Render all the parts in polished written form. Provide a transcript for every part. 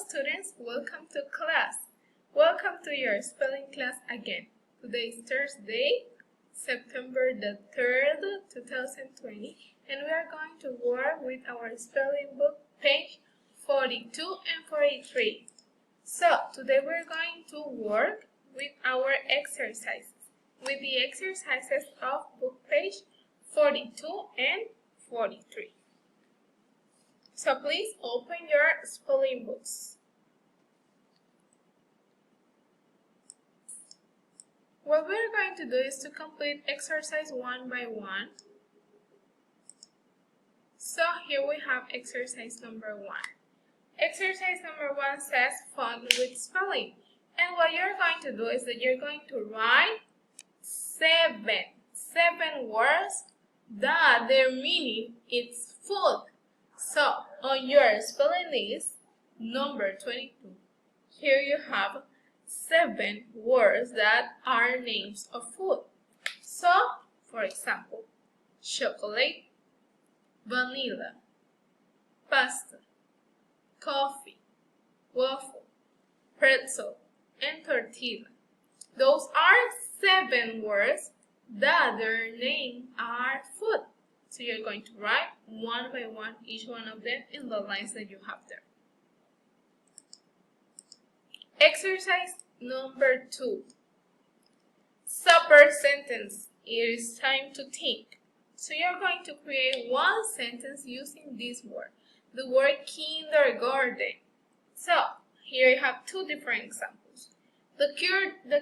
students, welcome to class. Welcome to your spelling class again. Today is Thursday, September the 3rd, 2020, and we are going to work with our spelling book page 42 and 43. So, today we're going to work with our exercises, with the exercises of book page 42 and 43. So please open your spelling books. What we're going to do is to complete exercise one by one. So here we have exercise number 1. Exercise number 1 says fun with spelling. And what you're going to do is that you're going to write seven words that their meaning is food. So, on your spelling list, number 22, here you have 7 words that are names of food. So, for example, chocolate, vanilla, pasta, coffee, waffle, pretzel, and tortilla. Those are 7 words that their name are food. So you're going to write one by one each one of them in the lines that you have there. Exercise number 2. Supper sentence. It is time to think. So you're going to create one sentence using this word, the word kindergarten. So here you have 2 different examples. The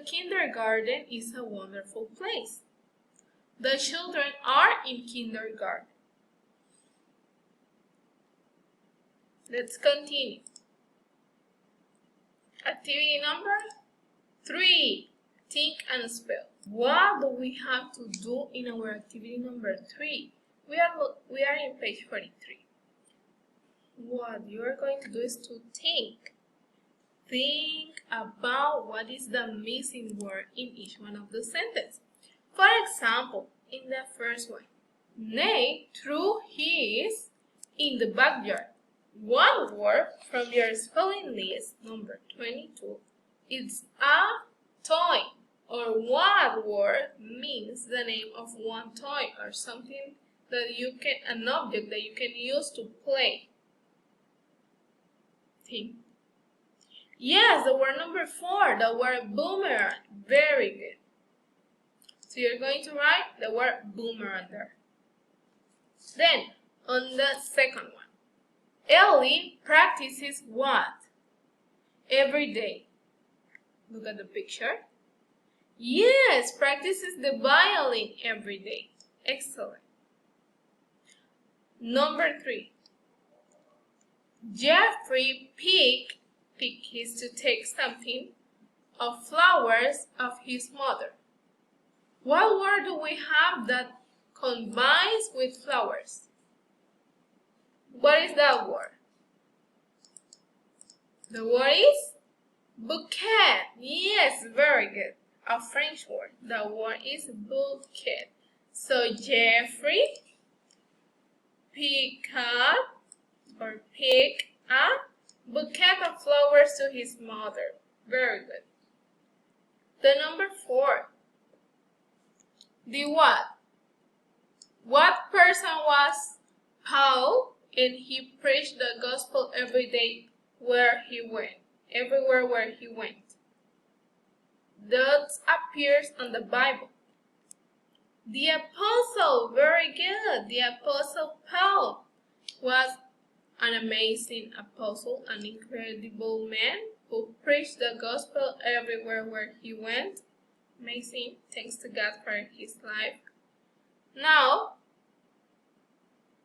kindergarten is a wonderful place. The children are in kindergarten. Let's continue. Activity number 3. Think and spell. What do we have to do in our activity number 3? We are in page 43. What you are going to do is to think. Think about what is the missing word in each one of the sentences. For example, in the first one, Nate threw his in the backyard. One word from your spelling list, number 22, is a toy. Or one word means the name of one toy or something that an object that you can use to play. Think. Yes, the word number 4, the word boomerang. Very good. So you're going to write the word boomerang there. Then, on the second one, Ellie practices what? Every day. Look at the picture. Yes, practices the violin every day. Excellent. Number 3. Jeffrey picked his to take something of flowers of his mother. What word do we have that combines with flowers? What is that word? The word is bouquet. Yes, very good. A French word. The word is bouquet. So Jeffrey picked a bouquet of flowers to his mother. Very good. The number 4. The what? What person was Paul, and he preached the gospel every day where he went, everywhere where he went. That appears on the Bible. The apostle, very good. The apostle Paul was an amazing apostle, an incredible man who preached the gospel everywhere where he went. Amazing. Thanks to God for his life. Now,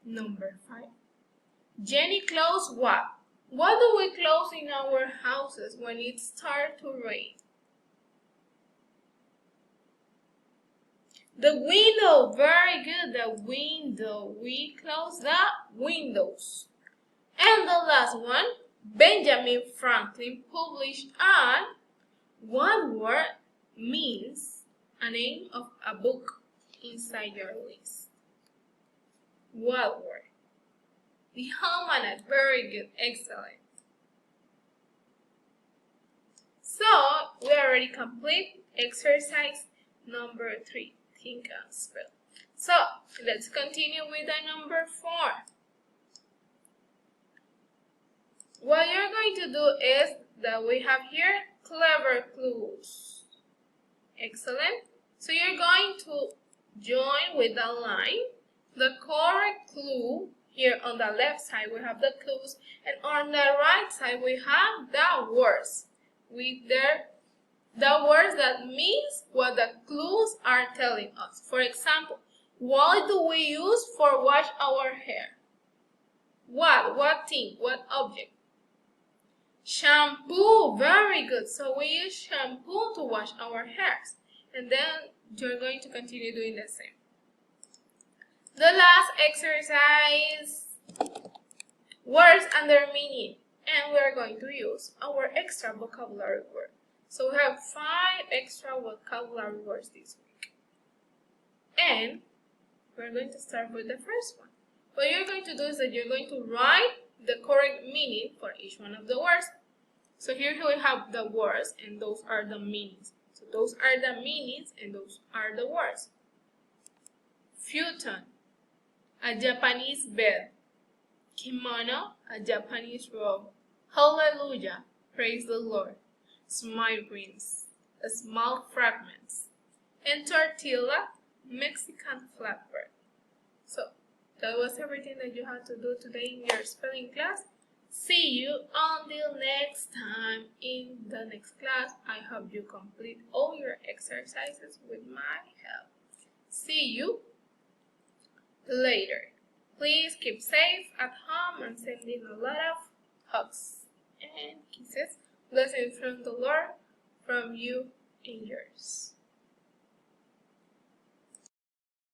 number 5. Jenny closed what? What do we close in our houses when it starts to rain? The window. Very good. The window. We close the windows. And the last one, Benjamin Franklin published an one word means a name of a book inside your list. What word? The almanac. Very good. Excellent. already complete exercise number 3. Think and spell. So let's continue with the number 4. What you're going to do is that we have here clever clues. Excellent. So you're going to join with the line the correct clue. Here on the left side we have the clues, and on the right side we have the words. The words that means what the clues are telling us. For example, what do we use for wash our hair? What thing? What object? Shampoo. Very good. So we use shampoo to wash our hairs. And then you're going to continue doing the same. The last exercise, words and their meaning. And we're going to use our extra vocabulary word. So we have 5 extra vocabulary words this week. And we're going to start with the first one. What you're going to do is that you're going to write the correct meaning for each one of the words. So here we have the words, and those are the meanings. So those are the meanings, and those are the words. Futon, a Japanese bed. Kimono, a Japanese robe. Hallelujah, praise the Lord. Smile rings, small fragments. And tortilla, Mexican flatbread. So that was everything that you had to do today in your spelling class. See you until next time in the next class. I hope you complete all your exercises with my help. See you later. Please keep safe at home and sending a lot of hugs and kisses. Blessings from the Lord, from you and yours.